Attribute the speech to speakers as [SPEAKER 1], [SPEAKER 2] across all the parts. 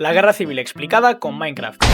[SPEAKER 1] La guerra civil explicada con Minecraft.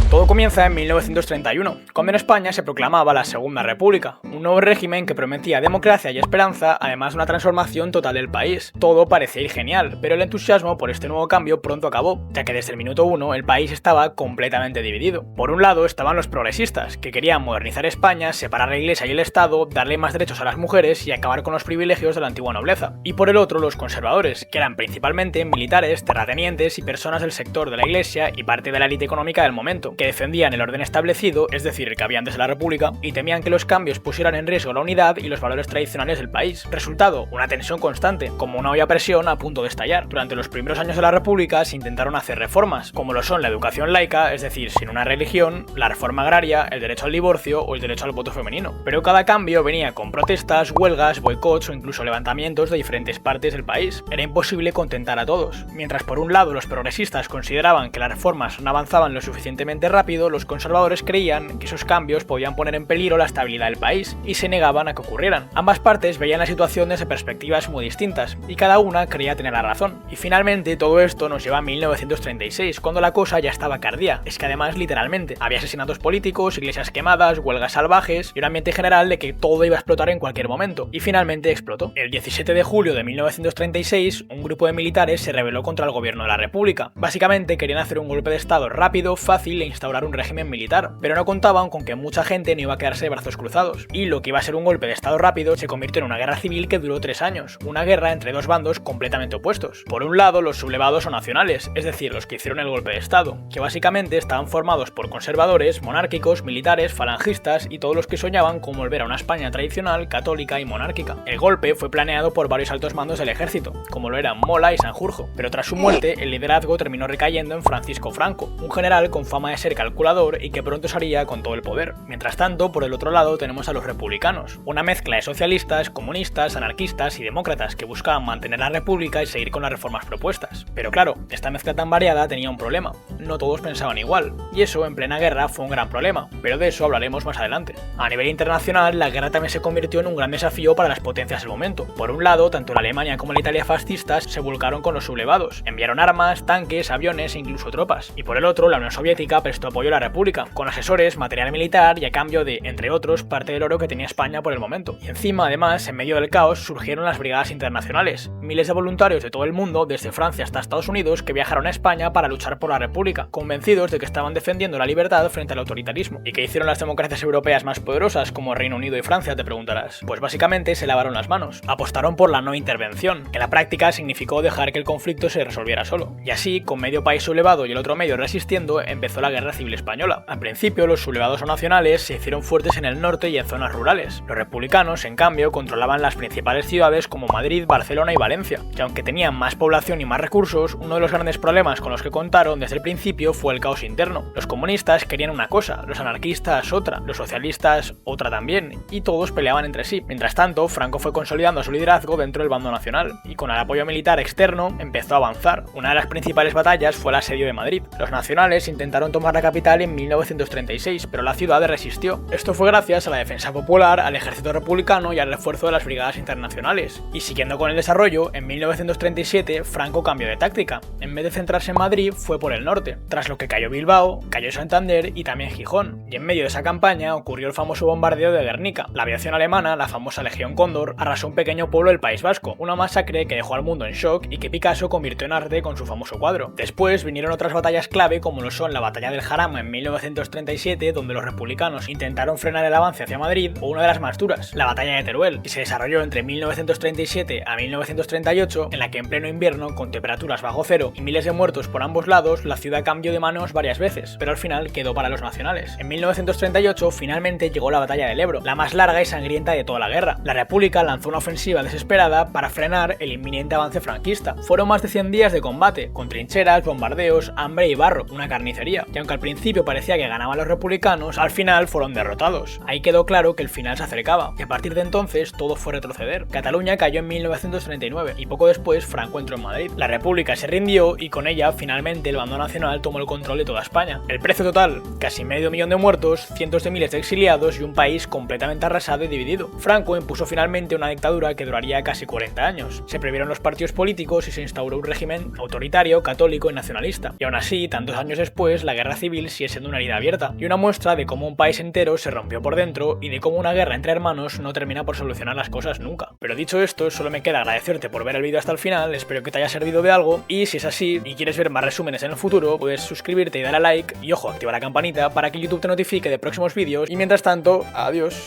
[SPEAKER 1] Todo comienza en 1931, cuando en España se proclamaba la Segunda República, un nuevo régimen que prometía democracia y esperanza, además de una transformación total del país. Todo parecía ir genial, pero el entusiasmo por este nuevo cambio pronto acabó, ya que desde el minuto 1 el país estaba completamente dividido. Por un lado estaban los progresistas, que querían modernizar España, separar la Iglesia y el Estado, darle más derechos a las mujeres y acabar con los privilegios de la antigua nobleza. Y por el otro los conservadores, que eran principalmente militares, terratenientes y personas del sector de la Iglesia y parte de la élite económica del momento, que defendían el orden establecido, es decir, el que había antes de la República, y temían que los cambios pusieran en riesgo la unidad y los valores tradicionales del país. Resultado, una tensión constante, como una olla a presión a punto de estallar. Durante los primeros años de la República se intentaron hacer reformas, como lo son la educación laica, es decir, sin una religión, la reforma agraria, el derecho al divorcio o el derecho al voto femenino. Pero cada cambio venía con protestas, huelgas, boicots o incluso levantamientos de diferentes partes del país. Era imposible contentar a todos. Mientras por un lado los progresistas consideraban que las reformas no avanzaban lo suficientemente rápido, los conservadores creían que esos cambios podían poner en peligro la estabilidad del país y se negaban a que ocurrieran. Ambas partes veían la situación desde perspectivas muy distintas y cada una creía tener la razón. Y finalmente todo esto nos lleva a 1936, cuando la cosa ya estaba cardía. Es que además literalmente había asesinatos políticos, iglesias quemadas, huelgas salvajes y un ambiente general de que todo iba a explotar en cualquier momento. Y finalmente explotó. El 17 de julio de 1936, un grupo de militares se rebeló contra el gobierno de la República. Básicamente querían hacer un golpe de estado rápido, fácil e instaurar un régimen militar, pero no contaban con que mucha gente no iba a quedarse de brazos cruzados, y lo que iba a ser un golpe de estado rápido se convirtió en una guerra civil que duró 3 años, una guerra entre dos bandos completamente opuestos. Por un lado, los sublevados o nacionales, es decir, los que hicieron el golpe de estado, que básicamente estaban formados por conservadores, monárquicos, militares, falangistas y todos los que soñaban con volver a una España tradicional, católica y monárquica. El golpe fue planeado por varios altos mandos del ejército, como lo eran Mola y Sanjurjo, pero tras su muerte el liderazgo terminó recayendo en Francisco Franco, un general con fama de ser calculador y que pronto se haría con todo el poder. Mientras tanto, por el otro lado tenemos a los republicanos, una mezcla de socialistas, comunistas, anarquistas y demócratas que buscaban mantener la república y seguir con las reformas propuestas. Pero claro, esta mezcla tan variada tenía un problema, no todos pensaban igual, y eso en plena guerra fue un gran problema, pero de eso hablaremos más adelante. A nivel internacional, la guerra también se convirtió en un gran desafío para las potencias del momento. Por un lado, tanto la Alemania como la Italia fascistas se volcaron con los sublevados, enviaron armas, tanques, aviones e incluso tropas, y por el otro, la Unión Soviética prestó apoyo a la república, con asesores, material militar y a cambio de, entre otros, parte del oro que tenía España por el momento. Y encima, además, en medio del caos surgieron las brigadas internacionales, miles de voluntarios de todo el mundo, desde Francia hasta Estados Unidos, que viajaron a España para luchar por la república, convencidos de que estaban defendiendo la libertad frente al autoritarismo. ¿Y qué hicieron las democracias europeas más poderosas como Reino Unido y Francia?, te preguntarás. Pues básicamente se lavaron las manos, apostaron por la no intervención, que en la práctica significó dejar que el conflicto se resolviera solo. Y así, con medio país sublevado y el otro medio resistiendo, empezó la Guerra Civil Española. Al principio, los sublevados o nacionales se hicieron fuertes en el norte y en zonas rurales. Los republicanos, en cambio, controlaban las principales ciudades como Madrid, Barcelona y Valencia, que aunque tenían más población y más recursos, uno de los grandes problemas con los que contaron desde el principio fue el caos interno. Los comunistas querían una cosa, los anarquistas otra, los socialistas otra también, y todos peleaban entre sí. Mientras tanto, Franco fue consolidando su liderazgo dentro del bando nacional, y con el apoyo militar externo empezó a avanzar. Una de las principales batallas fue el asedio de Madrid. Los nacionales intentaron tomar la capital en 1936, pero la ciudad resistió. Esto fue gracias a la defensa popular, al ejército republicano y al refuerzo de las brigadas internacionales. Y siguiendo con el desarrollo, en 1937 Franco cambió de táctica. En vez de centrarse en Madrid, fue por el norte, tras lo que cayó Bilbao, cayó Santander y también Gijón. Y en medio de esa campaña ocurrió el famoso bombardeo de Guernica. La aviación alemana, la famosa Legión Cóndor, arrasó un pequeño pueblo del País Vasco, una masacre que dejó al mundo en shock y que Picasso convirtió en arte con su famoso cuadro. Después vinieron otras batallas clave como lo son la batalla del Jarama en 1937, donde los republicanos intentaron frenar el avance hacia Madrid, o una de las más duras, la batalla de Teruel, que se desarrolló entre 1937 a 1938, en la que en pleno invierno, con temperaturas bajo cero y miles de muertos por ambos lados, la ciudad cambió de manos varias veces, pero al final quedó para los nacionales. En 1938 finalmente llegó la batalla del Ebro, la más larga y sangrienta de toda la guerra. La República lanzó una ofensiva desesperada para frenar el inminente avance franquista. Fueron más de 100 días de combate, con trincheras, bombardeos, hambre y barro, una carnicería. Y aunque aunque al principio parecía que ganaban los republicanos, al final fueron derrotados. Ahí quedó claro que el final se acercaba, y a partir de entonces todo fue retroceder. Cataluña cayó en 1939 y poco después Franco entró en Madrid. La República se rindió y con ella finalmente el bando nacional tomó el control de toda España. El precio total, casi medio millón de muertos, cientos de miles de exiliados y un país completamente arrasado y dividido. Franco impuso finalmente una dictadura que duraría casi 40 años. Se prohibieron los partidos políticos y se instauró un régimen autoritario, católico y nacionalista. Y aún así, tantos años después, la guerra civil sigue siendo una herida abierta y una muestra de cómo un país entero se rompió por dentro y de cómo una guerra entre hermanos no termina por solucionar las cosas nunca. Pero dicho esto, solo me queda agradecerte por ver el vídeo hasta el final, espero que te haya servido de algo y si es así y quieres ver más resúmenes en el futuro, puedes suscribirte y darle a like y ojo, activa la campanita para que YouTube te notifique de próximos vídeos y mientras tanto, adiós.